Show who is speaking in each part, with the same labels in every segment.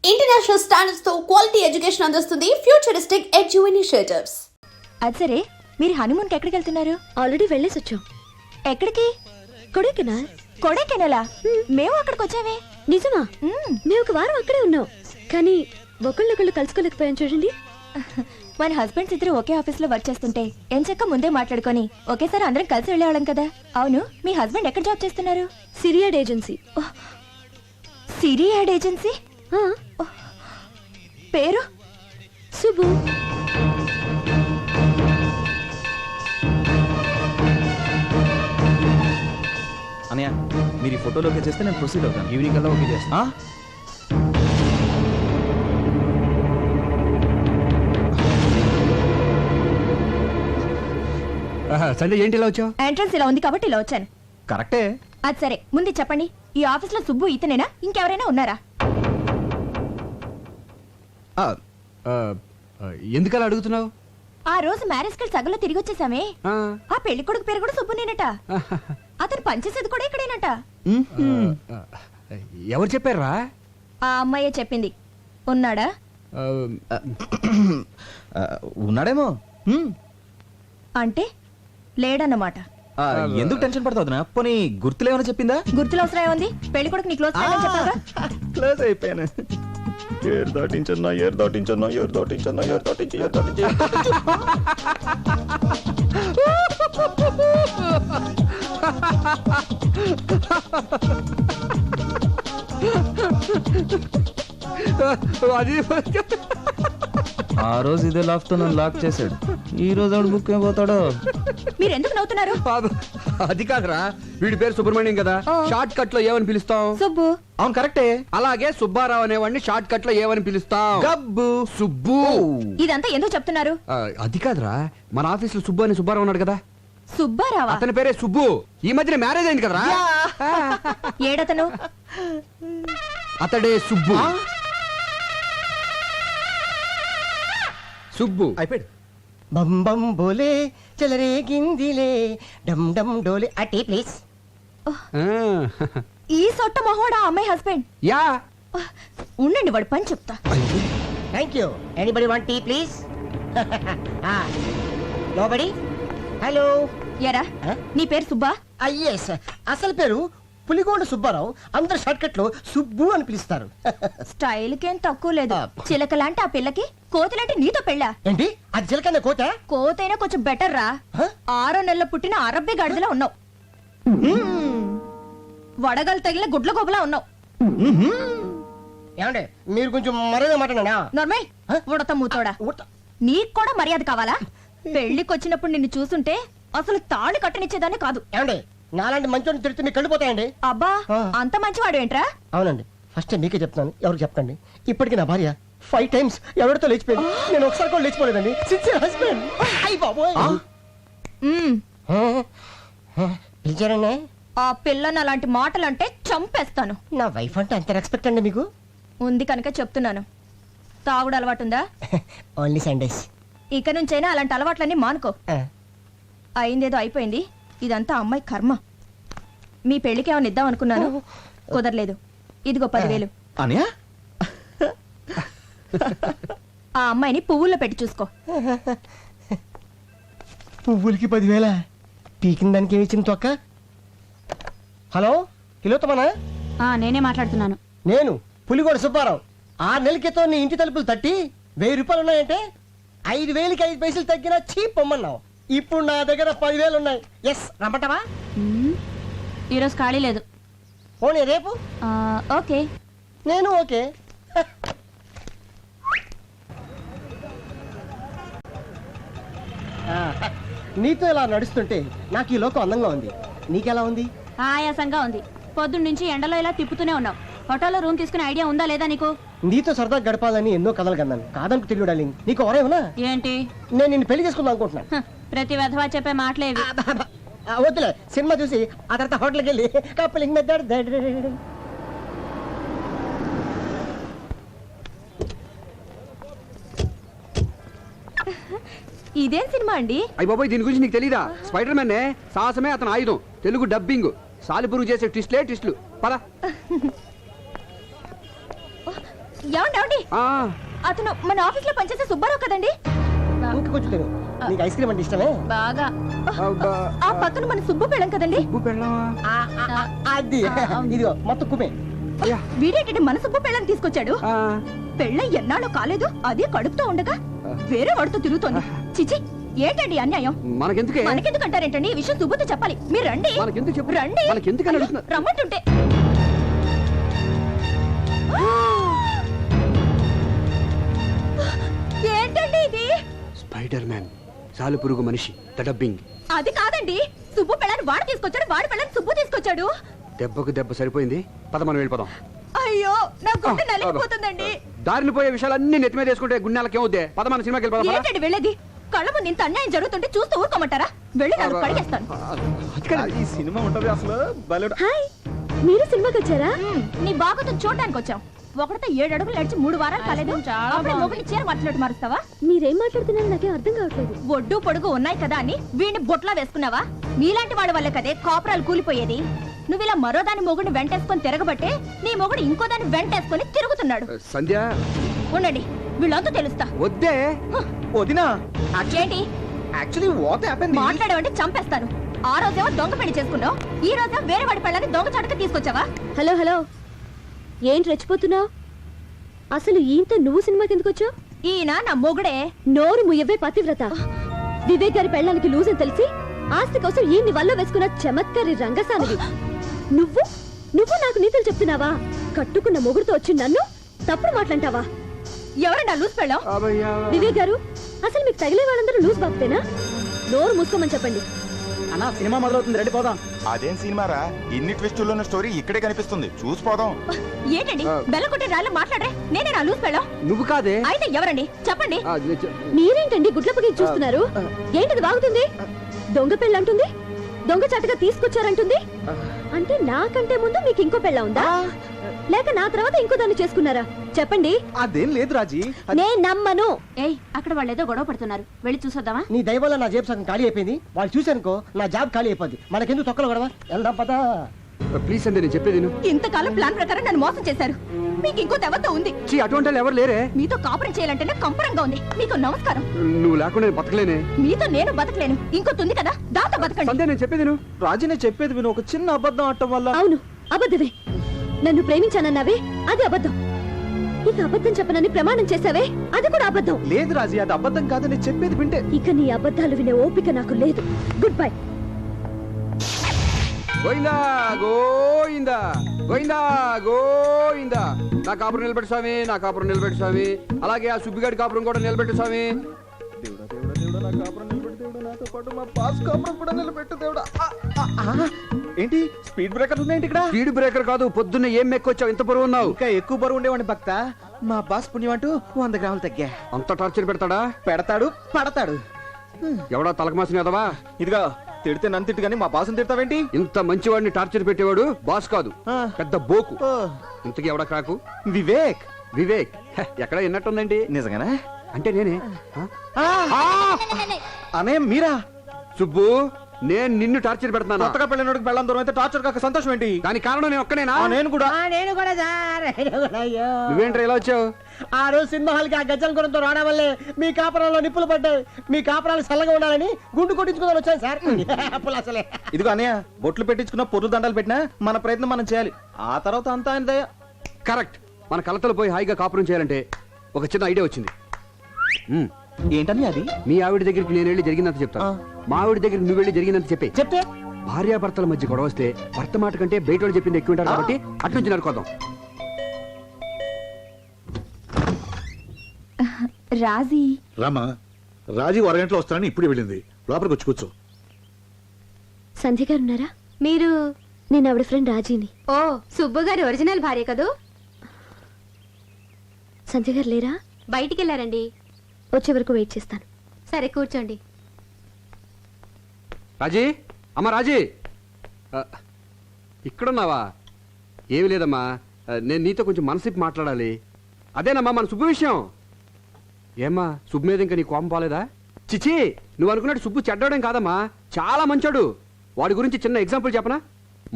Speaker 1: International standards తో quality education అందిస్తుంది futuristic edu initiatives.
Speaker 2: అది సరే, మీరు హనీమూన్కి ఎక్కడికి వెళ్తున్నారు?
Speaker 3: ఆల్రెడీ వెళ్ళేసి వచ్చాం.
Speaker 2: ఎక్కడికి?
Speaker 3: కొడైకెనాల్.
Speaker 2: కొడైకెనాలా? మేము అక్కడికి వచ్చామే.
Speaker 3: నిజమా? మేము ఒక వారం అక్కడే ఉన్నాం, కానీ ఒకళ్ళొకళ్ళు కలుసుకోలేకపోయాం చూడండి.
Speaker 2: మన హస్బెండ్స్ ఇద్దరు ఒకే ఆఫీస్ లో వర్క్ చేస్తుంటే ఎంచక్క ముందే మాట్లాడుకొని ఒకేసారి అందరం కలిసి వెళ్ళేవాళ్ళం కదా. అవును, మీ హస్బెండ్ ఎక్కడ జాబ్ చేస్తున్నారు?
Speaker 3: సిరియాడ్ ఏజెన్సీ.
Speaker 2: సిరియాడ్ ఏజెన్సీ? పేరు?
Speaker 3: సుబ్బు.
Speaker 4: అనయ్య, మీరు ఈ ఫోటోలో ఓకే చేస్తే నేను ప్రొసీడ్ అవుతాను. ఈవినింగ్ కల్లా ఓకే చేస్తా.
Speaker 5: సండే ఏంటి ఇలా వచ్చావు?
Speaker 2: ఎంట్రన్స్ ఇలా ఉంది కాబట్టి ఇలా వచ్చాను.
Speaker 4: కరెక్టే.
Speaker 2: అది సరే, ముందు చెప్పండి, ఈ ఆఫీస్ లో సుబ్బు ఇతనేనా, ఇంకెవరైనా ఉన్నారా?
Speaker 5: ఎందుకలా అడుగుతున్నావు?
Speaker 2: ఆ రోజు మ్యారేజ్ కి సగంలో తిరిగి వచ్చేసామే. ఆ పెళ్లి కొడుకు పేరు కూడా సుబ్బునేనట. అతను పనిచేసేది కూడా ఇక్కడేనట.
Speaker 5: ఎవరు చెప్పారా?
Speaker 2: ఆ అమ్మాయే చెప్పింది. ఉన్నాడా?
Speaker 4: ఉన్నాడేమో.
Speaker 2: అంటే లేడన్నమాట.
Speaker 4: ఎందుకు టెన్షన్ పడతావునా? పోనీ గుర్తులేమైనా చెప్పిందా?
Speaker 2: గుర్తులు అవసరం ఏముంది? పెళ్లి కొడుకు నీ క్లోజ్ ఫ్రెండ్ అని చెప్పాగా.
Speaker 4: క్లోజ్ అయిపోయాను. ఏరు దాటించన్నా, ఏరు దాటించన్నా, ఏరు దాటించన్నా, ఏరు దాటించి, ఏరు దాటించి. ఆ రోజు ఇదే లాక్ తో నన్ను లాక్ చేశాడు. ఈ రోజు ఆవిడ బుక్ అయిపోతాడు.
Speaker 2: మీరు ఎందుకు నవ్వుతున్నారు?
Speaker 5: అది కాదురా, వీడి పేరు సుబ్రహ్మణ్యం కదా, షార్ట్ కట్ లో ఏమని పిలుస్తాం?
Speaker 2: సుబ్బు.
Speaker 4: అవును, కరెక్టే.
Speaker 5: అలాగే సుబ్బారావు అనేవాడిని షార్ట్ కట్ లో ఏమని పిలుస్తాం?
Speaker 4: గబ్బు.
Speaker 5: సుబ్బు.
Speaker 2: ఇదంతా ఎందుకు చెప్తున్నారు?
Speaker 5: అది కాదురా, మన ఆఫీస్ లో సుబ్బు అని సుబ్బారావు ఉన్నాడు కదా,
Speaker 2: సుబ్బారావా?
Speaker 5: అతని పేరే సుబ్బు. ఈ మధ్యన మ్యారేజ్ అయింది కదరా.
Speaker 2: ఏడతను?
Speaker 5: అతడే సుబ్బు. సుబ్బు
Speaker 4: అయిపోయాడు.
Speaker 6: బం బం బోలే చలరే గిందిలే డమ్ డమ్ డోలే అటీ ప్లీజ్.
Speaker 2: ఈ సొట్ట మొహోడా అమ్మాయి హస్బెండ్?
Speaker 5: యా.
Speaker 2: ఉండండి, వాడు పని చెప్తా.
Speaker 6: Thank you. Anybody want tea please? Nobody. Hello.
Speaker 2: ఎరా, నీ పేరు సుబ్బా?
Speaker 6: ఎస్, అసలు పేరు పులిగోండ సుబ్బారావు. అందరు షార్ట్ కట్ లో సుబ్బు అని పిలుస్తారు.
Speaker 2: స్టైల్ కేం తక్కువ లేదు. చిలకలాంటి ఆ పిల్లకి కోతలాంటి నీతో పెళ్ళా?
Speaker 6: ఏంటి, అది చిలకన్న కోట?
Speaker 2: కోతైనా కొంచెం బెటర్ రా. 6 నెలల పుట్టిన అరబ్బీ గాడిదలా ఉన్నావు. వడగలు తగిలిన గుడ్ల గోబలా ఉన్నావు.
Speaker 6: ఏమండి, మీరు కొంచెం మర్యాద మాట్లాడా?
Speaker 2: నర్మయ్, ఉడత మూతోడా. నీకు కూడా మర్యాద కావాలా? పెళ్లికి వచ్చినప్పుడు నిన్ను చూస్తుంటే అసలు తాళి కట్టనిచ్చేదాన్ని కాదు.
Speaker 6: ఏమండి, నాలాంటి మంచోని తిడుతూ మీకు కళ్ళిపోతాయండి.
Speaker 2: అబ్బా, అంత మంచివాడు ఏంట్రా?
Speaker 6: అవునండి, ఫస్ట్ మీకే చెప్తాను, ఎవరికి చెప్పండి. ఇప్పటికి నా భార్య 5 times ఎవరితో లేచిపోయింది. నేను ఒకసారి కూడా లేచిపోలేదండి. Sincere husband. అయ్య బాబోయ్. పిలిచారండి?
Speaker 2: ఆ పిల్లని అలాంటి మాటలంటే చంపేస్తాను.
Speaker 6: నా వైఫ్ అంటే అంత రెస్పెక్ట్ అండి మీకు?
Speaker 2: ఉంది కనుక చెప్తున్నాను. తాగుడు అలవాటుందా?
Speaker 6: Only Sundays.
Speaker 2: ఇక నుంచైనా అలాంటి అలవాట్లన్నీ మానుకో. అయిందేదో అయిపోయింది. ఇదంతా అమ్మాయి కర్మ. మీ పెళ్లికి ఏమైనా ఇద్దాం అనుకున్నాను, కుదరలేదు. ఇదిగో 10,000.
Speaker 4: అనయ్య,
Speaker 2: ఆ అమ్మాయిని పువ్వుల్లో పెట్టి చూసుకో.
Speaker 6: పువ్వులకి 10,000? పీకిన దానికి ఏమి ఇచ్చింది తొక్క? హలో, కిలోతమనా?
Speaker 3: నేనే మాట్లాడుతున్నాను.
Speaker 6: నేను పులిగోడ సుబ్బారావు. 6 నెలల క్రితం నీ ఇంటి తలుపులు తట్టి 1000 రూపాయలు ఉన్నాయంటే 5,000కి 5 పైసలు తగ్గినా చీప్ పొమ్మన్నావు. ఇప్పుడు నా దగ్గర 10,000 ఉన్నాయి. ఎస్, రమ్మంటావా?
Speaker 3: ఈరోజు ఖాళీ లేదు.
Speaker 6: పోనీ రేపు?
Speaker 3: ఓకే.
Speaker 6: నేను ఓకే. నీతో ఇలా నడుస్తుంటే నాకు ఈ లోకం అందంగా ఉంది. నీకెలా ఉంది?
Speaker 3: ఆయాసంగా ఉంది. పొద్దున్న నుంచి ఎండలో ఇలా తిప్పుతూనే ఉన్నావు. హోటల్లో రూమ్ తీసుకునే ఐడియా ఉందా లేదా నీకు?
Speaker 6: నీతో సరదా గడపాలని ఎన్నో కథలు కన్నాను. కాదనుకు తెలియదు డార్లింగ్. నీకు ఎవరేమన్నా?
Speaker 3: ఏంటి?
Speaker 6: నేను నిన్ను పెళ్లి చేసుకుందాం అనుకుంటున్నాను.
Speaker 3: ప్రతి వెధవా చెప్పే మాటలేవి.
Speaker 6: వద్దులే, సినిమా చూసి ఆ తర్వాత హోటల్కి వెళ్ళి కప్పులింగ్ మెథడ్.
Speaker 2: ఇదేం సినిమా అండి?
Speaker 5: అయ్య బాబాయ్, దీని గురించి నీకు తెలీదా? స్పైడర్ మ్యాన్ సాహసమే అతను ఆయుధం. తెలుగు డబ్బింగ్. సాలిపురుగు చేసే ట్విస్ట్లే ట్విస్ట్లు. పద.
Speaker 2: ఏమండి
Speaker 5: ఆ,
Speaker 2: అతను మన ఆఫీస్ లో పనిచేసే సుబ్బారావు కదండి?
Speaker 6: ఇంకా కొంచెం తిను. నీకు ఐస్ క్రీమ్ అంటే ఇష్టమే?
Speaker 2: బాగా.
Speaker 5: అబ్బా.
Speaker 2: ఆ పక్కన మన సుబ్బు పెళ్ళం కదండి?
Speaker 5: ఉప్పు పెళ్ళామా?
Speaker 6: అది ఇదిగో మొత్తం కుమే.
Speaker 5: అయ్యా.
Speaker 2: వీడేంటి మన సుబ్బు పెళ్ళం తీసుకొచ్చాడు?
Speaker 5: ఆ,
Speaker 2: పెళ్ళ ఎన్నాళ్ళు కాలేదు, అదే కడుపుతో ఉండగా వేరే వాడితో తిరుగుతోంది. చిచి, ఏంటండి ఈ అన్యాయం?
Speaker 5: మనకెందుకే?
Speaker 2: మనకెందుకు అంటారేంటండి? ఈ విషయం సుబ్బుతో చెప్పాలి. మీరు రండి.
Speaker 5: మనకెందుకు చెప్పు?
Speaker 2: రండి.
Speaker 5: మనకెందుకని
Speaker 2: అయ్యో,
Speaker 5: అడుగుతున్నా?
Speaker 2: రమ్మంటుంటే. ఏంటండి ఇది?
Speaker 5: స్పైడర్ మ్యాన్, సాలెపురుగు మనిషి, ద డబ్బింగ్.
Speaker 2: అది కాదండి, సుబ్బు పెళ్ళని వాడు తీసుకొచ్చాడు, వాడి పెళ్ళని సుబ్బు తీసుకొచ్చాడు.
Speaker 5: దెబ్బకు దెబ్బ సరిపోయింది. పద మనం వెళ్ళిపోదాం.
Speaker 2: అయ్యో, నా గుండె నలిగిపోతుందండి.
Speaker 5: దారిని పోయే విషయాలన్నీ నెత్తి మీద వేసుకుంటే గుండెలకి ఏమవుద్ది? పద మన సినిమాకి వెళ్ళిపోదాం. పద.
Speaker 2: ఏంటండి వెళ్ళేది? కళ్ళ ముందు ఇంత అన్యాయం జరుగుతుంటే చూస్తూ ఊరుకోమంటారా? వెళ్ళి నన్ను కడిగేస్తాను.
Speaker 4: ఈ సినిమా ఉంటది అసలు భలే
Speaker 3: హాయ్, మీరు సినిమాకి వచ్చారా?
Speaker 2: నీ బాగుతో చూడడానికి వచ్చాం. ఒకటితో 7 అడుగులు నడిచి 3 వారాలు కాలేదు. అప్పుడే మొగుడిని చీర మాట్లాడు మారుస్తావా?
Speaker 3: మీరేం మాట్లాడుతున్నారో నాకేం అర్థం కావట్లేదు.
Speaker 2: ఒడ్డు పొడుగు ఉన్నాయి కదా అని వీడిని బొట్లా వేసుకున్నావా? నీలాంటి వాడి వల్ల కదే కాపురాలు కూలిపోయేది. నువ్వు ఇలా మరో దాని మొగుడిని వెంటేసుకొని తిరగబట్టే నీ మొగుడు ఇంకో దాన్ని వెంటేసుకొని తిరుగుతున్నాడు.
Speaker 5: సంధ్య,
Speaker 2: ఉండండి, వీళ్ళంతా తెలుస్తా.
Speaker 5: వద్దే.
Speaker 4: వదినా
Speaker 2: ఏంటి
Speaker 4: యాక్చువల్లీ వాట్ హ్యాపెండ్?
Speaker 2: మాట్లాడేవంటే చంపేస్తాను. ఆ రోజేమో దొంగ పెళ్లి చేసుకున్నావు, ఈ రోజేమో వేరే వాడి పెళ్ళని దొంగ చాటుగా తీసుకొచ్చావా?
Speaker 3: హలో హలో, ఏంటి రెచ్చిపోతున్నావు? అసలు ఈయంతో నువ్వు సినిమాకి ఎందుకు వచ్చావు?
Speaker 2: ఈయన నా మొగుడే.
Speaker 3: నోరు ముయ్యవే పతివ్రత. వివేక్ గారి పెళ్ళానికి లూజ్ అని తెలిసి ఆస్తి కోసం ఈయన్ని వల్ల వేసుకున్న చమత్కారి రంగసానివి. నువ్వు నువ్వు నాకు నీతులు చెప్తున్నావా? కట్టుకున్న మొగుడుతో వచ్చి నన్ను తప్పుడు మాట్లాంటావా?
Speaker 2: ఎవరండి లూజ్ పెళ్ళాం?
Speaker 5: అబ్బయ్యా.
Speaker 3: వివేక్ గారు, అసలు మీకు తగిలే వాళ్ళందరూ లూజ్ బాగుతేనా? నోరు మూసుకోమని చెప్పండి.
Speaker 6: అన్నా సినిమా మొదలవుతుంది, రెడీ పోదాం.
Speaker 7: అదేం సినిమారా? ఇన్ని ట్విస్టుల్లో స్టోరీ ఇక్కడే కనిపిస్తుంది, చూసిపోదాం.
Speaker 2: ఏంటండి బెల్లకొట్టి రాళ్ళు మాట్లాడరే? నేనే నా లూజ్ పెళ్ళాం.
Speaker 5: నువ్వు కాదే.
Speaker 2: అయితే ఎవరండి చెప్పండి.
Speaker 5: ఆ,
Speaker 3: మీరేంటండి గుడ్లపకి చూస్తున్నారు? ఏంటిది బాగుతుంది? దొంగ పెళ్ళంటుంది, దొంగ చాటుగా తీసుకొచ్చారంటుంది. అంటే నాకంటే ముందు మీకు ఇంకో పెళ్ళ ఉందా, లేక నా తర్వాత ఇంకో దాన్ని చేసుకున్నారా? చెప్పండి.
Speaker 4: అదేం లేదు రాజీ.
Speaker 3: నేను నమ్మను.
Speaker 2: ఏయ్, అక్కడ వాళ్ళు ఏదో గొడవ పడుతున్నారు, వెళ్ళి చూసొద్దామా?
Speaker 6: నీ దయ వల్ల నా జేబు సగం ఖాళీ అయిపోయింది. వాళ్ళు చూశానుకో నా జాబ్ ఖాళీ అయిపోద్ది. మనకెందుకు తొక్కలు గొడవ? వెళ్దాం పదా.
Speaker 5: ప్లీజ్ సంధ్య, నేను చెప్పేది విను.
Speaker 2: ఇంతకాలం ప్లాన్ ప్రకారం నన్ను మోసం చేశారు. మీకు ఇంకో దేవత ఉంది.
Speaker 5: చీ, అటువంటి వాళ్ళు ఎవరు లేరే.
Speaker 2: మీతో కాపురం చేయాలంటేనే కంపరంగా ఉంది. మీకు నమస్కారం.
Speaker 5: నువ్వు లేకుండా నేను బతకలేనే.
Speaker 2: మీతో నేను బతకలేను. ఇంకోటి ఉంది కదా, దాంతో బతకండి.
Speaker 5: సంధ్య, నేను చెప్పేది విను.
Speaker 4: రాజీ నేను చెప్పేది విను. ఒక చిన్న అబద్ధం ఆడటం వల్ల
Speaker 3: అవును, అబద్ధమే. నన్ను ప్రేమించానన్నావే, అది అబద్ధం. ఇక అబద్ధం చెప్పనని ప్రమాణం చేశావే, అది కూడా అబద్ధం.
Speaker 4: లేదు రాజీ, అది అబద్ధం కాదు. నేను చెప్పేది వింటే.
Speaker 3: ఇక నీ అబద్ధాలు వినే ఓపిక నాకు లేదు. Good bye.
Speaker 5: గోయిందా గోయిందా గోయిందా గోయిందా. నా కాపురం నిలబెట్టు స్వామి, నా కాపురం నిలబెట్టు స్వామి. అలాగే ఆ సుబ్బిగాడి కాపురం కూడా నిలబెట్టు స్వామి.
Speaker 4: దేవుడా దేవుడా దేవుడా, నా కాపురం నిలబెట్టు దేవుడా. నాతో పాటు మా బాస్ కాపురం కూడా నిలబెట్టు దేవుడా. ఏంటి స్పీడ్ బ్రేకర్ ఉన్నాయండి ఇక్కడ?
Speaker 5: స్పీడ్ బ్రేకర్ కాదు, పొద్దున్న ఏం మెక్కొచ్చావు, ఇంత బరువు ఉన్నావు.
Speaker 4: ఇంకా ఎక్కువ బరువు ఉండేవాడిని భక్త. మా బాస్ పుణ్యం అంటూ 100 గ్రాములు తగ్గా.
Speaker 5: అంత టార్చర్ పెడతాడా?
Speaker 4: పెడతాడు పడతాడు.
Speaker 5: ఎవడా తలకు మాసిన ఎదవా?
Speaker 4: ఇదిగా తిడితే నన్ను తిట్టు కానీ మా బాసుని తిడతావేంటి?
Speaker 5: ఇంత మంచివాడిని టార్చర్ పెట్టేవాడు బాస్ కాదు,
Speaker 4: ఆ.
Speaker 5: పెద్ద బోకు.
Speaker 4: ఓ,
Speaker 5: ఇంతకీ ఎవడా క్రాకు?
Speaker 4: వివేక్.
Speaker 5: వివేక్. ఎక్కడ విన్నట్టుందండి.
Speaker 4: నిజంగానా?
Speaker 5: అంటే నేనే. ఆ? ఆ!
Speaker 4: అనే మీరా?
Speaker 5: సుబ్బు, నేను నిన్ను టార్చర్ పెడుతున్నాను.
Speaker 4: కొత్తగా పెళ్ళినోడికి పెళ్ళం దూరం అయితే టార్చర్ కాక సంతోషం ఏంటి?
Speaker 5: దానికి కారణం నేను ఒక్కనేనా?
Speaker 4: నేను కూడా.
Speaker 6: నేను కూడా సార్, నేను కూడా. అయ్యో,
Speaker 5: నువ్వేంట్రా ఇలా వచ్చావు?
Speaker 6: ఆ రోజు సినిమా హాల్కి ఆ గజ్జల గురంతో రావడం వల్లే మీ కాపురంలో నిప్పులు పడ్డాయి. మీ కాపురాలు చల్లగా ఉండాలని గుండు కొట్టించుకుందాని వచ్చాను సార్. అప్పులు అసలే.
Speaker 4: ఇదిగో అన్నయ్య, బొట్లు పెట్టించుకున్న పొర్రు దండాలు పెట్టినా మన ప్రయత్నం మనం చేయాలి. ఆ తర్వాత అంతా ఆయన దయ.
Speaker 5: కరెక్ట్. మన కలతలు పోయి హాయిగా కాపురం చేయాలంటే ఒక చిన్న ఐడియా వచ్చింది.
Speaker 4: ఏంటని అది?
Speaker 5: మీ ఆవిడ దగ్గరికి నేను వెళ్ళి జరిగిందంత చెప్తాను, మా ఆవిడ దగ్గరికి నువ్వు వెళ్ళి జరిగిందంత చెప్పే.
Speaker 6: చెప్తే
Speaker 5: భార్యాభర్తల మధ్య గొడవ వస్తే భర్త మాట కంటే బయట వాళ్ళు చెప్పింది ఎక్కువ ఉంటారు కాబట్టి అట్నుంచి నడుకోదాం.
Speaker 2: రాజీ
Speaker 8: రామా, రాజీ అరగంటలో వస్తానని ఇప్పుడే వెళ్ళింది. లోపలికి వచ్చి కూర్చో.
Speaker 3: సంధ్య గారు ఉన్నారా? మీరు? నేను ఆవిడ ఫ్రెండ్ రాజీని.
Speaker 9: ఓ, సుబ్బు గారి ఒరిజినల్ భార్య కదూ?
Speaker 3: సంధ్య గారు లేరా?
Speaker 9: బయటికి వెళ్ళారండి.
Speaker 3: వచ్చే వరకు వెయిట్ చేస్తాను.
Speaker 9: సరే కూర్చోండి.
Speaker 5: రాజీ, అమ్మ రాజీ, ఇక్కడున్నావా? ఏమి లేదమ్మా, నేను నీతో కొంచెం మనసిప్పి మాట్లాడాలి. అదేనమ్మా మన సుబ్బు విషయం. ఏమ్మా, సుబ్బు మీద ఇంకా నీ కోపం పోలేదా? చిచి, నువ్వు అనుకున్నట్టు సుబ్బు చెడ్డోడేం కాదమ్మా, చాలా మంచోడు. వాడి గురించి చిన్న ఎగ్జాంపుల్ చెప్పనా?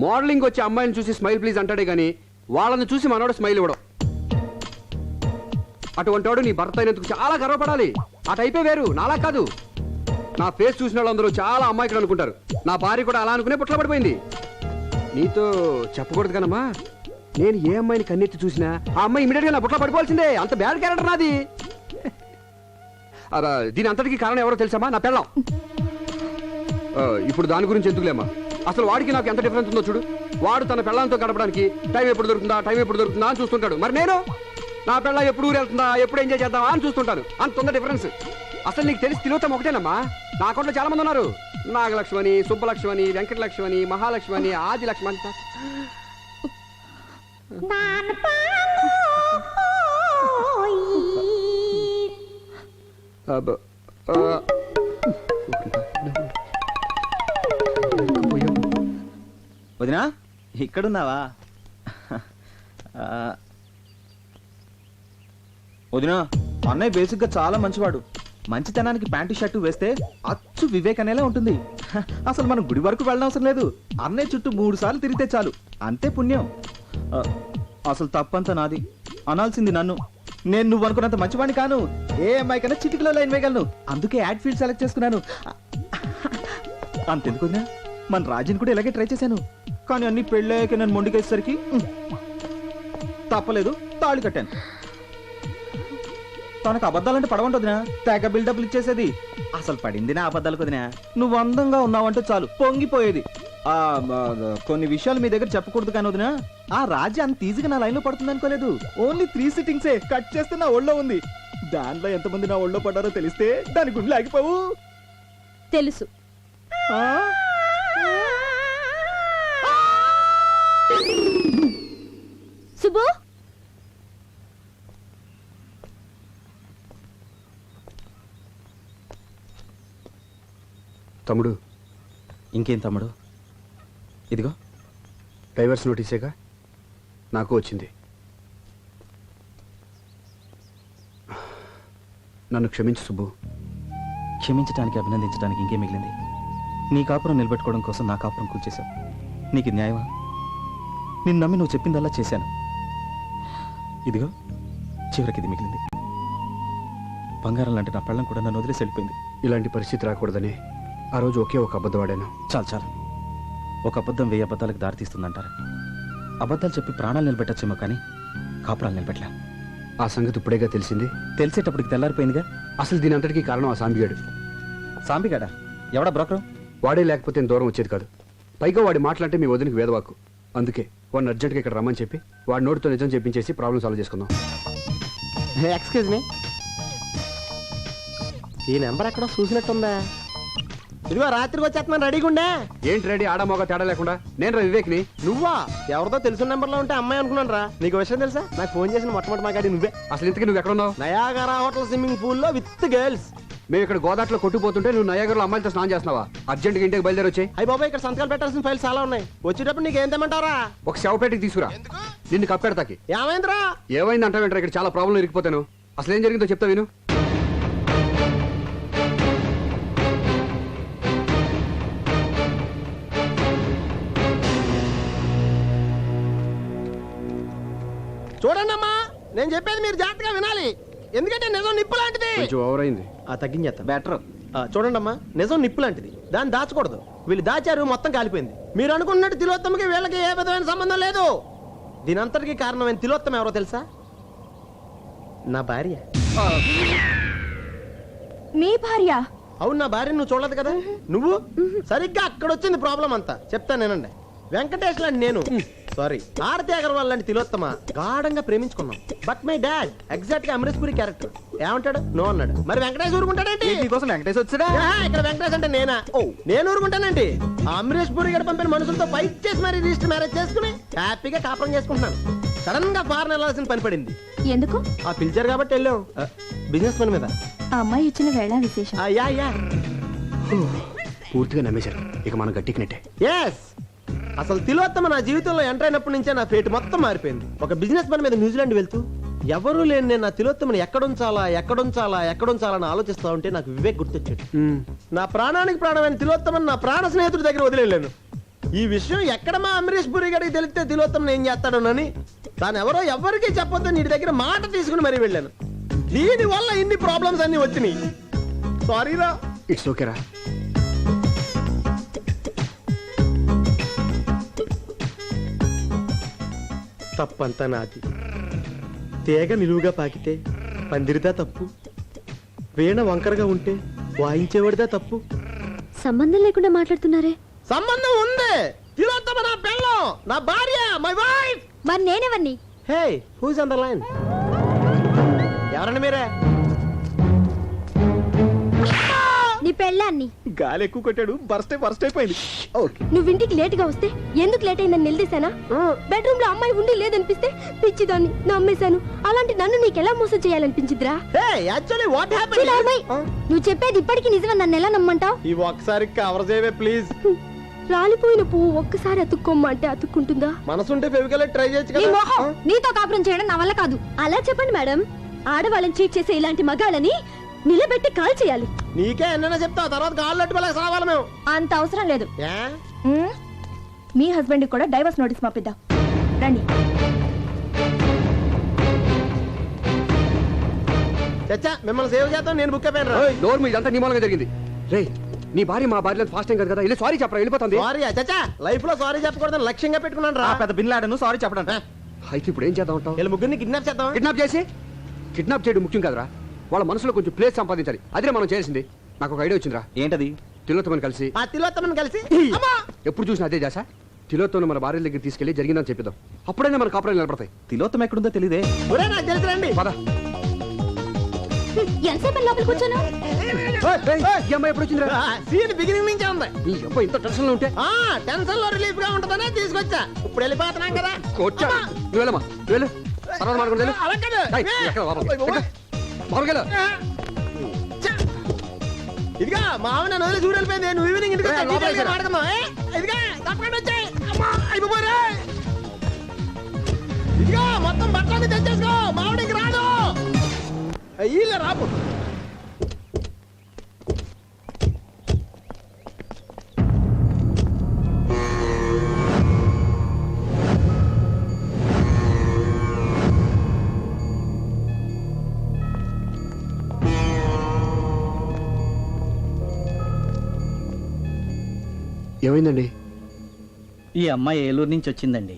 Speaker 5: మోడలింగ్ వచ్చి అమ్మాయిని చూసి స్మైల్ ప్లీజ్ అంటాడే గానీ వాళ్ళని చూసి మనోడు స్మైల్ ఇవ్వడం. అటువంటి వాడు నీ భర్త అయినందుకు చాలా గర్వపడాలి. ఆ టైపే వేరు, నాలా కాదు. నా ఫేస్ చూసిన వాళ్ళందరూ చాలా అమ్మాయికులు అనుకుంటారు. నా భార్య కూడా అలా అనుకునే పుట్ల పడిపోయింది. నీతో చెప్పకూడదు కనమ్మా, నేను ఏ అమ్మాయిని కన్నెత్తి చూసినా ఆ అమ్మాయి ఇమీడియట్ గా నా పుట్ల పడిపోవాల్సిందే. అంత బ్యాడ్ క్యారెక్టర్ నాది. దీని అంతటికి కారణం ఎవరో తెలుసామా? నా పెళ్ళం. ఇప్పుడు దాని గురించి ఎందుకులేమ్మా, అసలు వాడికి నాకు ఎంత డిఫరెన్స్ ఉందో చూడు. వాడు తన పెళ్ళంతో గడపడానికి టైం ఎప్పుడు దొరుకుతుందా అని చూస్తుంటాడు. మరి నేను నా పెళ్ళ ఎప్పుడు ఊరు వెళ్తుందా, ఎప్పుడు ఎంజాయ్ చేద్దామా అని చూస్తుంటాను. అంత ఉంది డిఫరెన్స్. అసలు నీకు తెలిసి తిలోత్తం ఒకటేనమ్మా. నా అకౌంట్లో చాలా మంది ఉన్నారు. నాగలక్ష్మణి, సుబ్బలక్ష్మణి, వెంకటలక్ష్మణి, మహాలక్ష్మణి, ఆది లక్ష్మణి.
Speaker 4: వదినా ఇక్కడున్నావా? వదినా, అన్నయ్య బేసిక్ గా చాలా మంచివాడు. మంచితనానికి ప్యాంటు షర్టు వేస్తే అచ్చు వివేక్ అనేలా ఉంటుంది. అసలు మనం గుడి వరకు వెళ్ళడం అవసరం లేదు. అన్నయ్య చుట్టూ 3 సార్లు తిరిగితే చాలు, అంతే పుణ్యం. అసలు తప్పంతా నాది, అనాల్సింది నన్ను. నేను నువ్వు అనుకున్నంత మంచివాడిని కాను. ఏ అమ్మాయికైనా చిటికలో లైన్ వేయగలను. అందుకే యాడ్ ఫీల్డ్ సెలెక్ట్ చేసుకున్నాను. అంతెందుకు వదినా, మన రాజుని కూడా ఇలాగే ట్రై చేశాను. కానీ అన్ని పెళ్ళాక నేను మొండికేసరికి తప్పలేదు, తాళి కట్టాను. తనకు అబద్ధాలంటే పడవంటదినా, తెగ బిల్డప్లు ఇచ్చేసేది. అసలు పడింది నా అబద్ధాలకు వదినా. నువ్వు అందంగా ఉన్నావంటే చాలు పొంగిపోయేది. కొన్ని విషయాలు మీ దగ్గర చెప్పకూడదు కానీ వదినా, ఆ రాజు అంత ఈజీగా నా లైన్లో పడుతుంది అనుకోలేదు. ఓన్లీ 3 సిట్టింగ్సే కట్ చేస్తే నా ఒళ్ళో ఉంది. దాంట్లో ఎంతమంది నా ఒళ్ళో పడ్డారో తెలిస్తే దాని గుండెలు ఆగిపోవు.
Speaker 3: తెలుసు. సుబ్బు,
Speaker 5: తమ్ముడు.
Speaker 4: ఇంకేం తమ్ముడు? ఇదిగో
Speaker 5: డైవర్స్ నోటీసేగా నాకు వచ్చింది. నన్ను క్షమించు సుబ్బు.
Speaker 4: క్షమించడానికి, అభినందించడానికి ఇంకేం మిగిలింది? నీ కాపురం నిలబెట్టుకోవడం కోసం నా కాపురం కూల్చేశావు. నీకు ఇది న్యాయమా? నిన్ను నమ్మి నువ్వు చెప్పిందల్లా చేశాను. ఇదిగో చివరికి ఇది మిగిలింది. బంగారం లాంటి నా పెళ్ళం కూడా నన్ను వదిలేసి వెళ్ళిపోయింది.
Speaker 5: ఇలాంటి పరిస్థితి రాకూడదని ఆ రోజు ఒకే ఒక అబద్ధం ఆడాను.
Speaker 4: చాలు. ఒక అబద్ధం 1000 అబద్ధాలకు దారితీస్తుందంటారు. అబద్ధాలు చెప్పి ప్రాణాలు నిలబెట్టచ్చేమో కానీ కాపురాలు నిలబెట్టలే.
Speaker 5: ఆ సంగతి ఇప్పుడేగా తెలిసింది.
Speaker 4: తెలిసేటప్పటికి తెల్లారిపోయిందిగా.
Speaker 5: అసలు దీని అంతటికీ కారణం ఆ సాంబిగాడు.
Speaker 4: సాంబిగాడా? ఎవడా బ్రోకరు?
Speaker 5: వాడే లేకపోతే నేను దూరం వచ్చేది కాదు. పైగా వాడి మాటలంటే మీ వదినకి వేదవాకు. అందుకే వాడిని అర్జెంట్గా ఇక్కడ రమ్మని చెప్పి వాడి నోటితో నిజం చెప్పించేసి ప్రాబ్లం సాల్వ్ చేసుకుందాం.
Speaker 6: ఎక్స్క్యూజ్ మీ, ఈ నెంబర్ ఎక్కడో చూసినట్టుందా? ఇదిగో రాత్రికి వచ్చేస్తున్నాను, రెడీగా ఉండే.
Speaker 5: ఏంటి రెడీ? ఆడమోగా తేడా లేకుండా. నేను రా వివేక్ని.
Speaker 6: నువ్వా? ఎవరితో తెలిసిన నెంబర్లో ఉంటే అమ్మాయి అనుకున్నాను రా. నీకు విషయం తెలుసా? నాకు ఫోన్ చేసిన మొట్టమొదటి మాట్లాడి నువ్వే.
Speaker 5: అసలు ఇంతకీ నువ్వు ఎక్కడ ఉన్నావు?
Speaker 6: నయాగరా హోటల్ స్విమ్మింగ్ పూల్లో విత్ గర్ల్స్.
Speaker 5: మేము ఇక్కడ గోదాట్లో కొట్టుకుపోతుంటే నువ్వు నయాగర్లో అమ్మాయిలతో స్నానం చేస్తున్నావా? అర్జెంట్గా ఇంటికి బయలుదేరి వచ్చాయి.
Speaker 6: అయ్యి బాబాయ్, ఇక్కడ సంతకాలు పెట్టాల్సిన ఫైల్స్ చాలా ఉన్నాయి. వచ్చేటప్పుడు నీకు ఏం తెమ్మంటారా?
Speaker 5: ఒక శవపేటకి తీసుకురా, నిన్ను కప్పెడతాకి.
Speaker 6: ఏమైందిరా?
Speaker 5: ఏమైంది అంటావేంటారా? ఇక్కడ చాలా ప్రాబ్లం ఇరికిపోతాను. అసలు ఏం జరిగిందో చెప్తా విను.
Speaker 6: చూడండి అమ్మా, నేను చెప్పేది మీరు జాగ్రత్తగా వినాలి. ఎందుకంటే నిజం నిప్పు లాంటిది.
Speaker 5: కొంచెం ఓవర్ అయింది.
Speaker 6: తగ్గించేస్తా. బెటర్. చూడండి అమ్మా, నిజం నిప్పు లాంటిది, దాన్ని దాచకూడదు. వీళ్ళు దాచారు, మొత్తం కాలిపోయింది. మీరు అనుకున్నట్టు తిలోత్తమకి వీళ్ళకి ఏ విధమైన సంబంధం లేదు. దీనంతటికి కారణమైన తిలోత్తమ ఎవరో తెలుసా? నా భార్య.
Speaker 2: మీ భార్య?
Speaker 6: అవును, నా భార్య. నువ్వు చూడలేదు కదా. నువ్వు సరిగ్గా అక్కడ వచ్చింది ప్రాబ్లం అంతా. చెప్తాను నేనండి. వెంకటేష్ లాంటి నేను, సారీ ఆరతి అగర్వాల్ లాంటి తిలోత్తమ గాఢంగా ప్రేమించుకున్నాం. బట్ మై డాడ్ ఎగ్జాక్ట్ గా అమరీష్ పురి క్యారెక్టర్. ఏమంటాడు? నో అన్నాడు. మరి వెంకటేష్ ఊరుకుంటాడేంటి?
Speaker 4: నీకోసం వెంకటేష్ వచ్చాడా?
Speaker 6: ఇక్కడ వెంకటేష్ అంటే నేనా? నేను ఊరుకుంటానండి. ఆ అమరీష్ పురి గడ పంపిన మనుషులతో ఫైట్ చేసి మరి రిజిస్టర్ మ్యారేజ్ చేసుకుని హ్యాపీగా కాపురం చేసుకుంటున్నాను. సడన్ గా ఫారెన్ వెళ్ళాల్సిన పని పడింది.
Speaker 2: ఎందుకు?
Speaker 6: ఆ పిలిచారు కాబట్టి వెళ్ళాం, బిజినెస్ పని మీద.
Speaker 2: ఆ అమ్మాయి ఇచ్చిన వేళ విశేషం.
Speaker 6: యా
Speaker 5: పూర్తిగా నమ్మేశారు. ఇక మనం గట్టికినట్టే.
Speaker 6: ఎస్, అసలు తిలోత్తమ నా జీవితంలో ఎంటర్ అయినప్పటి నుంచే నా ఫేట్ మొత్తం మారిపోయింది. ఒక బిజినెస్ పని మీద న్యూజిలాండ్ వెళ్తూ ఎవరూ లేని నేను నా తిలోత్తమని ఎక్కడుంచాలా అని ఆలోచిస్తా ఉంటే నాకు వివేక్ గుర్తొచ్చాడు. నా ప్రాణానికి ప్రాణమైన తిలోత్తమని నా ప్రాణ స్నేహితుడి దగ్గర వదిలేను. ఈ విషయం ఎక్కడ మా అమరీష్ పురి గడికి తెలిస్తే తిలోత్తమని ఏం చేస్తాడోనని తాను ఎవరో ఎవరికీ చెప్పొద్దు నీటి దగ్గర మాట తీసుకుని మరీ వెళ్ళాను. దీని వల్ల ఇన్ని ప్రాబ్లమ్స్ అన్ని వచ్చినాయి. సారీరా.
Speaker 5: ఇట్స్ ఓకేరా.
Speaker 6: తప్పంతా నాది. తేగ నిలువుగా పాకితే పందిరిదా తప్పు, వీణ వంకరగా ఉంటే వాయించేవాడిదా తప్పు.
Speaker 3: సంబంధం లేకుండా మాట్లాడుతున్నారే.
Speaker 6: సంబంధం ఉంది. తిలోత్తమ నా పెళ్ళం, నా భార్య, మై వైఫ్.
Speaker 3: మరి నేనెవరిని?
Speaker 6: హే, హూస్ ఆన్ ద లైన్? ఎవరండి మీరే?
Speaker 3: నీ పెళ్ళాన్ని.
Speaker 4: గాలి ఎక్కువ కొట్టాడు, బర్స్ట్ అయిపోయింది. ఓకే.
Speaker 3: నువ్వు ఇంటికి లేట్ గా వస్తే ఎందుకు లేట్ అయిందని నిలదీశానా? బెడ్రూమ్ లో అమ్మాయి ఉండి లేదనిపిస్తే పిచ్చిదాన్ని నమ్మేశాను. అలాంటి నన్ను నీకెలా మోసం చేయాలనిపించిద్రా?
Speaker 6: హే, యాక్చువల్లీ వాట్ హ్యాపెండ్?
Speaker 3: నువ్వు చెప్పేది ఇప్పటికీ నిజమని నన్ను ఎలా నమ్మంటావు?
Speaker 6: ఈ ఒక్కసారి కవర్ చేయవే ప్లీజ్.
Speaker 3: రాలిపోయిన పువ్వు ఒక్కసారి అతుక్కోమ్మంటే అతుక్కుంటుందా?
Speaker 6: మనసుంటే ఫెవికల్ ట్రై చేయొచ్చు
Speaker 3: నీ
Speaker 6: కదా.
Speaker 3: మొహం, నీతో కాపురం చేయడం నా వల్ల కాదు. అలా చెప్పండి మేడం. ఆడవాళ్ళని చీట్ చేసే ఇలాంటి మగాళ్ళని నిలబెట్టి కాల్ చేయాలి.
Speaker 6: నీకే ఎన్నైనా చెప్తావు, తర్వాత కాళ్ళు అట్టుకోలేక సావాలి మేము.
Speaker 2: అంత అవసరం లేదు.
Speaker 6: ఏ?
Speaker 2: మీ హస్బెండ్ కూడా డైవర్స్ నోటీస్ పంపిద్దాం. రండి.
Speaker 6: చచ్చా, మిమ్మల్ని సేవ్ చేద్దాం. నేను బుక్ అయిపోయాను రా.
Speaker 5: డోర్ మీద ఇదంతా నీ మూలంగా జరిగింది. రే, నీ భార్య మా భార్య ఫాస్ట్ టైం కదా, వెళ్ళి సారీ చెప్పరా, వెళ్ళిపోతుంది.
Speaker 6: సారీ చచ్చా, లైఫ్ లో సారీ చెప్పకూడదని లక్ష్యంగా పెట్టుకున్నాను రా.
Speaker 4: పెద్ద బిన్ లాడను సారీ చెప్పడం.
Speaker 5: అయితే ఇప్పుడు ఏం చేద్దాం అంటావు?
Speaker 6: వీళ్ళ ముగ్గురిని కిడ్నాప్ చేద్దాం.
Speaker 5: కిడ్నాప్ చేయడం ముఖ్యం కదరా, వాళ్ళ మనసులో కొంచెం ప్లేస్ సంపాదించాలి. అదే మనం చేసింది. నాకు ఒక ఐడియా వచ్చిందిరా.
Speaker 4: ఏంటది?
Speaker 5: తిలోత్తమని కలిసి,
Speaker 6: ఆ తిలోత్తమని కలిసి
Speaker 5: ఎప్పుడు చూసినా అదే చేసా, తిలోత్తమని మన భార్య దగ్గర తీసుకెళ్లి జరిగిందని చెప్పిద్దాం. అప్పుడైనా మన కాపురాలు నిలబడతాయి.
Speaker 4: తిలోత్తం ఎక్కడుందో తెలియదే.
Speaker 6: ఒరే, నాకు తెలుసు రండి.
Speaker 5: పద.
Speaker 3: ఎంతసేపు లోపలికి కూర్చోను?
Speaker 5: ఈ అమ్మాయి ఎప్పుడు వచ్చిందిరా?
Speaker 6: సీన్ బిగినింగ్ నుంచే ఉంది.
Speaker 5: ఈ అబ్బాయి ఇంత టెన్షన్ లో ఉంటే
Speaker 6: టెన్షన్ లో రిలీఫ్ గా ఉంటుందనే తీసుకొచ్చా. ఇప్పుడు వెళ్ళిపోతున్నాం కదా.
Speaker 5: కొట్టా. నువ్వు వెళ్ళమ్మా, నువ్వు వెళ్ళు. తర్వాత మాట్లాడుకుంటూ వెళ్ళు.
Speaker 6: అలా కాదు.
Speaker 5: ఏయ్, ఎక్కడ లోపలికి? ఎక్కడ? లోపలికి వెళ్ళు.
Speaker 6: ఇదిగా మా ఆవిడ నన్ను వదిలి చూడు వెళ్ళిపోయింది. నువ్వు ఈవినింగ్ ఇంటికి వచ్చా,
Speaker 5: లోపలికి
Speaker 6: డీటెయిల్గా
Speaker 5: రా.
Speaker 6: మాట్లాడుకుందాం. ఇదిగా తప్పకుండా వచ్చాయి. అమ్మా, అయిపోరా. ఇదిగా మొత్తం బట్టలకి తెచ్చేసుకో. మా ఆవిడకి రాదు. ఇలా రాపు.
Speaker 5: ఏమైందండి?
Speaker 10: ఈ అమ్మాయి ఏలూరు నుంచి వచ్చిందండి.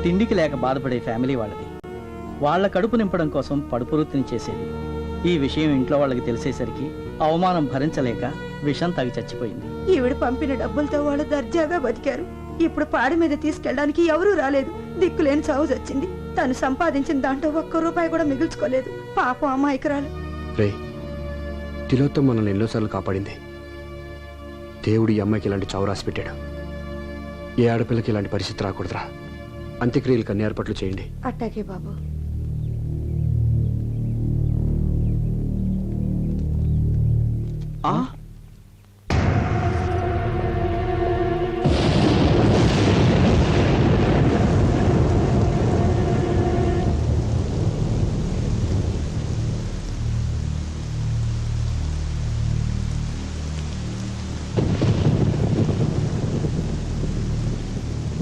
Speaker 10: తిండికి లేక బాధపడే ఫ్యామిలీ వాళ్ళది. వాళ్ళ కడుపు నింపడం కోసం పడుపు వృత్తిని చేసేది. ఈ విషయం ఇంట్లో వాళ్ళకి తెలిసేసరికి అవమానం భరించలేక విషం తాగి చచ్చిపోయింది.
Speaker 2: ఈవిడ పంపిన డబ్బులతో వాళ్ళు దర్జాగా బతికారు. ఇప్పుడు పాడి మీద తీసుకెళ్ళడానికి ఎవరూ రాలేదు. దిక్కులేని చావు వచ్చింది. తను సంపాదించిన దాంట్లో ఒక్క రూపాయి కూడా మిగుల్చుకోలేదు. పాపం అమాయకురాలు.
Speaker 5: రే, తిలోత్తం మనల్ని ఎన్నోసార్లు కాపాడింది. దేవుడు ఈ అమ్మాయికి ఇలాంటి చావు రాసి పెట్టాడు. ఏ ఆడపిల్లకి ఇలాంటి పరిస్థితి రాకూడదురా. అంత్యక్రియలకు అన్ని ఏర్పాట్లు చేయండి.
Speaker 2: అట్టాకే బాబు.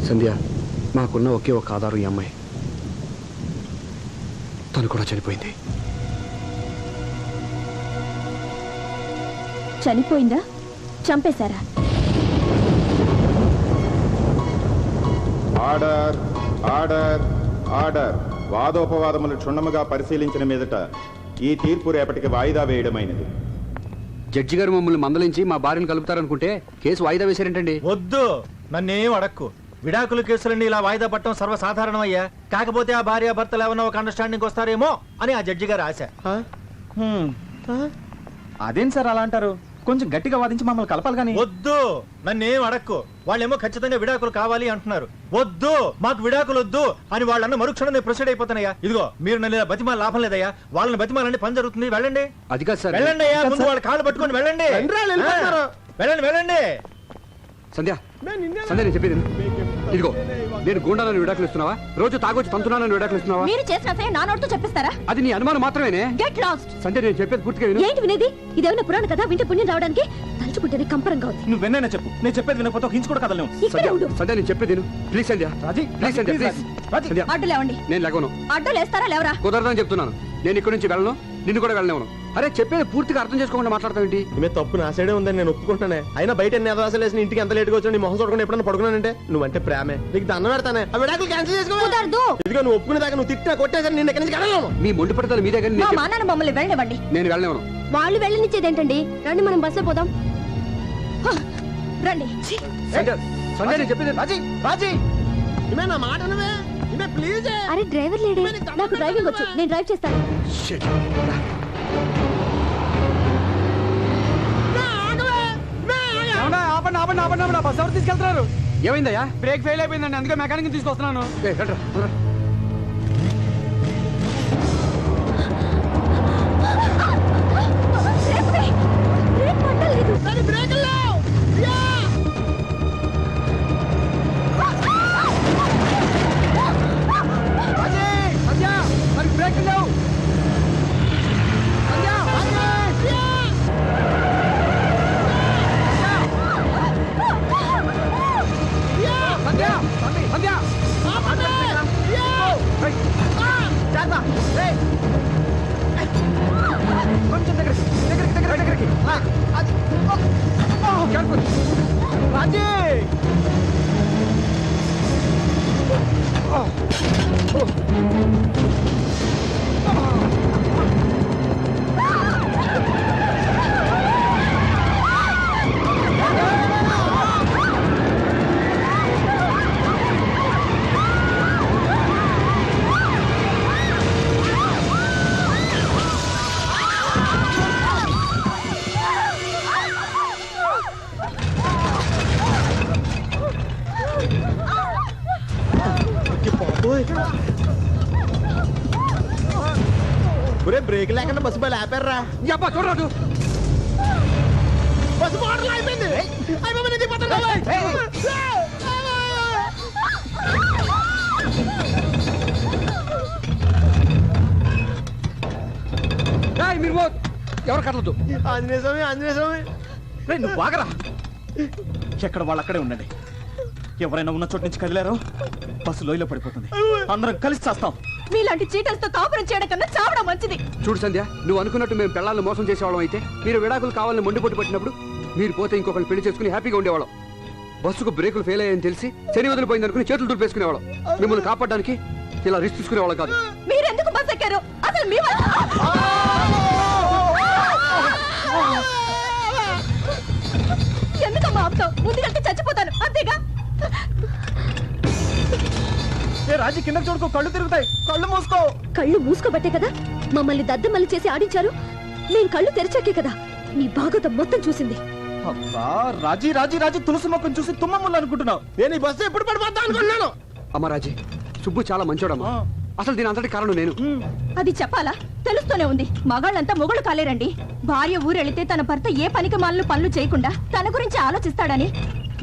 Speaker 5: సంధ్య, మాకున్న ఒకే ఒక ఆధారం ఈ అమ్మాయి. తను కూడా చనిపోయింది.
Speaker 2: చనిపోయిందా? చంపేశారా?
Speaker 7: Order order order. వాదోపవాదములు క్షుణ్ణముగా పరిశీలించిన మీదట ఈ తీర్పు రేపటికి వాయిదా వేయడమైనది.
Speaker 5: జడ్జి గారు మమ్మల్ని మందలించి మా భార్యను కలుపుతారనుకుంటే కేసు వాయిదా వేశారేంటండి?
Speaker 11: వద్దు, నన్నేం అడక్కు. విడాకుల కేసులన్నీ ఇలా వాయిదా పట్టడం సర్వసాధారణం అయ్యా. కాకపోతే ఆ భార్య భర్తలు ఏమన్నా ఒక అండర్స్టాండింగ్ వస్తారేమో అని ఆ జడ్జి గారు ఆశ.
Speaker 4: అదేం సార్ అలా అంటారు? కొంచెం గట్టిగా వాదించి మమ్మల్ని కలపాలి కానీ.
Speaker 11: వద్దు, నన్నేం అడక్కు. వాళ్ళేమో ఖచ్చితంగా విడాకులు కావాలి అంటున్నారు. వద్దు, మాకు విడాకులు వద్దు అని వాళ్ళన్న మరుక్షణం నేను ప్రొసీడ్ అయిపోతానయ్యా. ఇదిగో మీరు నన్ను ఇలా బతిమాల లాభం లేదయ్యా. వాళ్ళని బతిమాలంటే పని జరుగుతుంది. వెళ్ళండి,
Speaker 5: అది కాదు సార్.
Speaker 11: వెళ్ళండి అయ్యా. ముందు వాళ్ళ కాళ్ళు పట్టుకొని వెళ్ళండి. వెళ్ళండి వెళ్ళండి.
Speaker 5: సంధ్య, సంధ్య, నేను చెప్పేది ఇదిగో, నేను గూండాలను విడాకులు ఇస్తున్నావా? రోజు తాగొచ్చి తంతున్నానని విడాకులు ఇస్తున్నావా?
Speaker 2: మీరు చేసిన అసలు నా నోటితో చెప్పిస్తారా?
Speaker 5: అది నీ అనుమానం మాత్రమేనే.
Speaker 2: Get lost.
Speaker 5: సంధ్య, నేను చెప్పేది పూర్తిగా విను.
Speaker 3: ఏంటి వినేది? ఇదేమన్నా పురాణ కదా, వింటే పుణ్యం రావడానికి? తలుచుకుంటేనే కంపరంగా ఉంది.
Speaker 11: నువ్వెన్నైనా చెప్పు, నేను చెప్పేది వినకపోతే ఒక ఇంచు కూడా కదలను.
Speaker 3: ఇక్కడే ఉండు.
Speaker 5: సంధ్య నేను చెప్పేది విను. Please Sandhya,
Speaker 11: Raji,
Speaker 5: please Sandhya, please.
Speaker 11: Raji.
Speaker 5: Sandhya,
Speaker 2: అడ్డు లేవండి.
Speaker 5: నేను లేవను.
Speaker 2: అడ్డు లేస్తారా లేవరా?
Speaker 5: కుదరదని చెప్తున్నాను. నేను ఇక్కడి నుంచి వెళ్ళను, నిన్ను కూడా వెళ్ళనివ్వను. అరే చెప్పేది పూర్తిగా అర్థం చేసుకోకుండా మాట్లాడతావేంటి?
Speaker 6: ఈమె తప్పు నా సైడే ఉందని నేను ఒప్పుకుంటానే. అయినా బయట ఎన్ని అదవాసాలు వేసిన ఇంటికి ఎంత లేట్గా వచ్చి నీ మొహం చూడకుండా ఎప్పుడన్నా పడుకున్నానంటే నువ్వంటే ప్రేమే. నీకు దండం పెడతానే. ఆ విడాకులు క్యాన్సిల్ చేసుకో.
Speaker 2: కుదరదు.
Speaker 6: ఇదిగో నువ్వు ఒప్పుకునేదాకా నువ్వు తిట్టినా కొట్టేసరి నేను ఎక్కడి నుంచి కడగలను.
Speaker 5: మీ మొండి పడతాను మీదే కానీ
Speaker 2: మా నాన్న మమ్మల్ని వెళ్ళనివ్వండి.
Speaker 5: నేను వెళ్ళనివ్వను.
Speaker 3: వాళ్ళు వెళ్ళనిచ్చేదేంటండి? రండి మనం బస్సులో పోదాం.
Speaker 2: హ, రండి.
Speaker 5: సంధ్య, సంధ్య నేను చెప్పేది
Speaker 11: రాజీ, రాజీ.
Speaker 6: ఈమె నా మాట వినవే. ఈమె ప్లీజ్.
Speaker 3: అరే డ్రైవర్ లేడే? నాకు డ్రైవింగ్ వచ్చు, నేను డ్రైవ్ చేస్తాను.
Speaker 5: Shit.
Speaker 11: ఆపండి, ఆపండి, ఆపండి, ఆపండి. బస్ ఎవరు తీసుకెళ్తున్నారు?
Speaker 5: ఏమైందయ్యా?
Speaker 11: బ్రేక్ ఫెయిల్ అయిపోయిందండి, అందుకే మెకానిక్ తీసుకొస్తున్నాను.
Speaker 5: ఏయ్, రండ్రా, రండ్రా.
Speaker 3: బ్రేక్ పట్టలేదు.
Speaker 11: రాజీ, సంధ్య, మరి బ్రేక్ లేవు. సంధ్య, సంధ్య, సంధ్య. ఏయ్, జాగ్రత్త. ఏయ్. కొంచెం దగ్గరికి, దగ్గరికి, దగ్గరికి, దగ్గరికి. అది. careful. రాజీ.
Speaker 6: ఒరే బ్రేక్ లేకుండా బస్సు బయలు ఆపారా?
Speaker 5: అబ్బా చూడరాదు.
Speaker 6: బస్సు మోటార్లు అయిపోయింది. అయిపోయింది, నేను దిగిపోతాను.
Speaker 5: ఏయ్, మీరు ఎవరు కట్టలేదు.
Speaker 6: ఆంజనేయ స్వామి, ఆంజనేయ స్వామి.
Speaker 11: రేయ్, నువ్వు బాగరా. ఎక్కడ వాళ్ళు అక్కడే ఉండండి. ఎవరైనా ఉన్న చోటు నుంచి కదిలారో బస్సు లోయలో పడిపోతుంది. అందరం కలిసి చేస్తాం.
Speaker 2: మీలాంటి చీటలతో కాపురం చేయడం కన్నా చావడం మంచిది.
Speaker 5: చూడు సంధ్య, నువ్వు అనుకున్నట్టు మేము పిల్లల్ని మోసం చేసేవాళ్ళం అయితే మీరు విడాకులు కావాలని మొండిపోటు పట్టినప్పుడు మీరు పోతే ఇంకొకరిని పెళ్లి చేసుకుని హ్యాపీగా ఉండేవాళ్ళం. బస్సుకు బ్రేకులు ఫెయిల్ అయ్యాయని తెలిసి శని వదిలిపోయింది అనుకుని చేతులు దులిపేసుకునేవాళ్ళం. మిమ్మల్ని కాపాడడానికి ఇలా రిస్క్ తీసుకునేవాళ్ళం కాదు.
Speaker 2: మీరెందుకు బస్ ఎక్కారు? అసలు మీ వల్ల ఎందుకమ్మా ఆపుతావు? ముందుకంటే చచ్చిపోతాను అంతేగా.
Speaker 11: ఏ రాజీ, కిందకి చూడుకో, కళ్ళు తిరుగుతాయి. కళ్ళు మూసుకో.
Speaker 3: కళ్ళు మూసుకోబట్టే కదా మమ్మల్ని దద్దమల్లి చేసి ఆడించారు. నేను కళ్ళు తెరిచాకే కదా నీ భాగవతం మొత్తం చూసింది.
Speaker 11: అబ్బా, రాజీ, రాజీ, రాజీ, తులసి మొక్కను చూసి తుమ్మములు అనుకుంటున్నావు.
Speaker 6: నేను ఈ బస్సు ఎప్పుడు పడిపోతా అనుకున్నాను.
Speaker 5: అమ్మ రాజీ, సుబ్బు చాలా మంచోడమ్మా. అసలు దీని అంతటి కారణం నేను.
Speaker 2: అది చెప్పాలా? తెలుస్తూనే ఉంది. మగాళ్ళంతా మొగుడు కాలేరండి. భార్య ఊరెళితే తన భర్త ఏ పనికి మాలను పనులు చేయకుండా తన గురించి ఆలోచిస్తాడని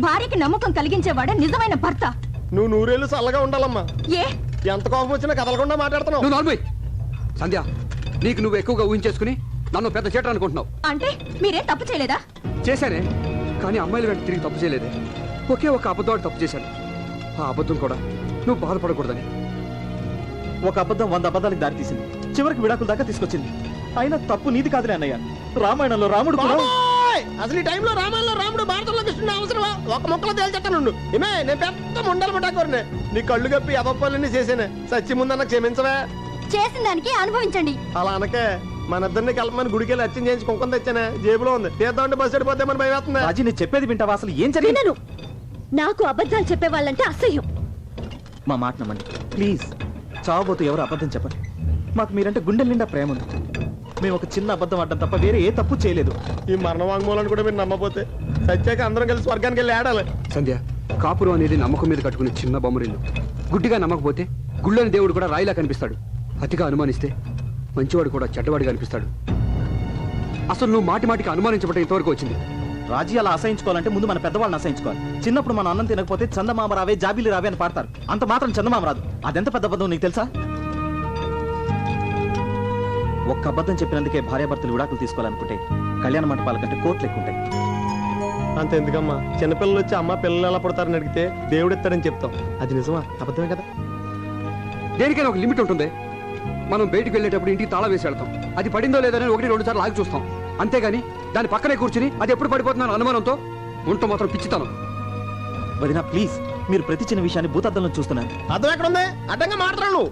Speaker 2: భార్యకి నమ్మకం కలిగించేవాడే నిజమైన భర్త.
Speaker 6: నువ్వు నూరేళ్ళు చల్లగా ఉండాలమ్మా.
Speaker 2: ఏ
Speaker 6: ఎంత కోపం వచ్చినా కదలకుండా మాట్లాడుతున్నావు.
Speaker 5: నువ్వు నార్మల్ సంధ్య, నీకు నువ్వు ఎక్కువగా ఊహించేసుకుని నన్ను పెద్ద చేటర్ అనుకుంటున్నావు.
Speaker 2: అంటే మీరేం తప్పు చేయలేదా?
Speaker 5: చేశానే, కానీ అమ్మాయిలు వెంట తిరిగి తప్పు చేయలేదే. ఒకే ఒక అబద్ధం తప్పు చేశాను. ఆ అబద్ధం కూడా నువ్వు బాధపడకూడదని.
Speaker 11: ఒక అబద్ధం 100 అబద్ధాలకు దారి తీసింది. చివరికి విడాకుల దాకా తీసుకొచ్చింది. అయినా తప్పు నీది కాదులే అన్నయ్య. రామాయణంలో రాముడు కూడా
Speaker 6: అసలు ఈ టైంలో రామాయణంలో రాముడు భారతంలో కృష్ణుడు అవసరమా? ఒక మొక్కలో తేల్చెట్టాను. ఏమే, నేను పెద్ద ముండలు ముట్టాకోరనే. నీ కళ్ళు కప్పి అబప్పాలన్నీ చేసేనే. సచ్చి ముందన్న క్షమించవే.
Speaker 3: చేసిన దానికి అనుభవించండి.
Speaker 6: అలా అనకే. మన ఇద్దరిని కలపమని గుడికి వెళ్ళి అర్చన చేయించి కుంకుమ తెచ్చానే. జేబులో ఉంది. తీద్దామంటే బస్సు వెళ్ళిపోతే మన భయం వేస్తుంది.
Speaker 11: రాజీ, నేను చెప్పేది వింటావా? అసలు ఏం జరిగింది?
Speaker 3: వినను. నాకు అబద్ధాలు చెప్పేవాళ్ళంటే అసహ్యం.
Speaker 11: మా మాట నమ్మండి ప్లీజ్. చావబోతూ ఎవరు అబద్ధం చెప్పండి. మాకు మీరంటే గుండెల నిండా ప్రేమ ఉంది. మేము ఒక చిన్న అబద్ధం ఆడడం తప్ప వేరే ఏ తప్పు చేయలేదు.
Speaker 6: ఈ మరణ వాంగ్మూలాన్ని కూడా మీరు నమ్మపోతే సత్యాక అందరం కలిసి స్వర్గానికి వెళ్ళి ఆడాలి.
Speaker 5: సంధ్య, కాపురం అనేది నమ్మకం మీద కట్టుకునే చిన్న బొమ్మరిల్లు. గుడ్డిగా నమ్మకపోతే గుళ్ళని దేవుడు కూడా రాయిలా కనిపిస్తాడు. అతిగా అనుమానిస్తే మంచివాడు కూడా చెడ్డవాడిగా అనిపిస్తాడు. అసలు నువ్వు మాటి మాటికి అనుమానించబట్టే ఇంతవరకు వచ్చింది.
Speaker 11: రాజీ, అలా అసహించుకోవాలంటే ముందు మన పెద్దవాళ్ళని అసహించుకోవాలి. చిన్నప్పుడు మన అన్నం తినకపోతే చందమామ రావే జాబిలి రావే అని పాడతారు. అంత మాత్రం చందమామ రాదు. అదెంత పెద్ద అబద్ధం నీకు తెలుసా? ఒక్క అబద్ధం చెప్పినందుకే భార్యాభర్తలు విడాకులు తీసుకోవాలనుకుంటే కళ్యాణ మంటపాల కంటే కోట్లు ఎక్కువ ఉంటాయి.
Speaker 6: అంతెందుకమ్మా చిన్నపిల్లలు వచ్చి అమ్మ పిల్లలు ఎలా పడతారని అడిగితే దేవుడు ఇస్తాడని చెప్తాం. అది నిజమా అబద్ధమే కదా?
Speaker 5: దేనికైనా ఒక లిమిట్ ఉంటుంది. మనం బయటికి వెళ్ళేటప్పుడు ఇంటికి తాళం వేసి వెళ్తాం. అది పడిందో లేదని 1-2 సార్లు ఆగి చూస్తాం. అంతేగాని దాని పక్కనే కూర్చుని అది ఎప్పుడు పడిపోతుందని అనుమానంతో ఉంటూ మాత్రం పిచ్చితాను.
Speaker 4: వదినా ప్లీజ్, మీరు ప్రతి చిన్న విషయాన్ని భూతద్దంలో చూస్తున్నారు.
Speaker 6: అర్థం ఎక్కడ ఉంది? అడ్డంగా మాట్లాడు నువ్వు.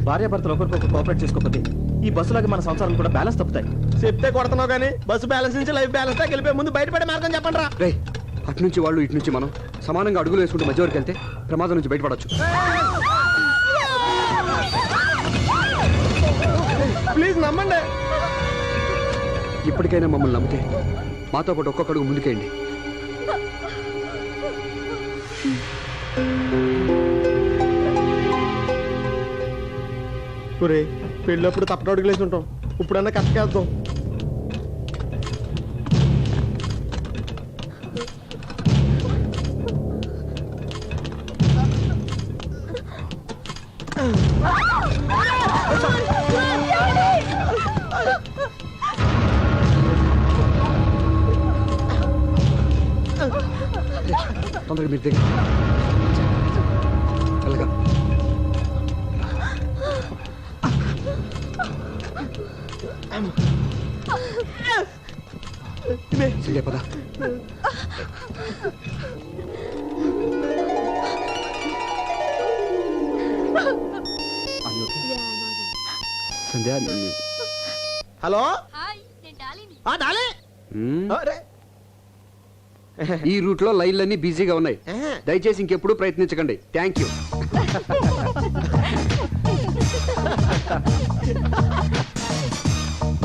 Speaker 4: భార్యాభర్తలు ఒకరికొకరు కోఆపరేట్ చేసుకోకపోతే ఈ బస్సులాగా మన సంసారాలు కూడా బ్యాలెన్స్ తప్పుతాయి.
Speaker 6: చెప్తే కొడుతున్నావు కానీ బస్సు బ్యాలెన్స్ నుంచి లైఫ్ బ్యాలెన్స్ దాకా వెళ్ళిపోయి ముందు బయటపడే మార్గం చెప్పండి రా.
Speaker 5: రే, అటు నుంచి వాళ్ళు ఇటు నుంచి మనం సమానంగా అడుగులు వేసుకుంటూ మధ్య వరకు వెళ్తే ప్రమాదం నుంచి బయటపడచ్చు.
Speaker 6: ప్లీజ్ నమ్మండి.
Speaker 5: ఇప్పటికైనా మమ్మల్ని నమ్మితే మాతో పాటు ఒక్కొక్క అడుగు ముందుకేయండి.
Speaker 6: ఒరే పెళ్ళప్పుడు తప్పట అడుగులేసి ఉంటాం, ఇప్పుడన్నా కష్టకేద్దాం.
Speaker 5: తొందరగా మీరు దగ్గర వెళ్ళగా. సంధ్య పద. సంధ్య
Speaker 6: హలో డాలీ. అరే
Speaker 5: ఈ రూట్ లో లైన్లన్నీ బిజీగా ఉన్నాయి. దయచేసి ఇంకెప్పుడు ప్రయత్నించకండి. Thank you.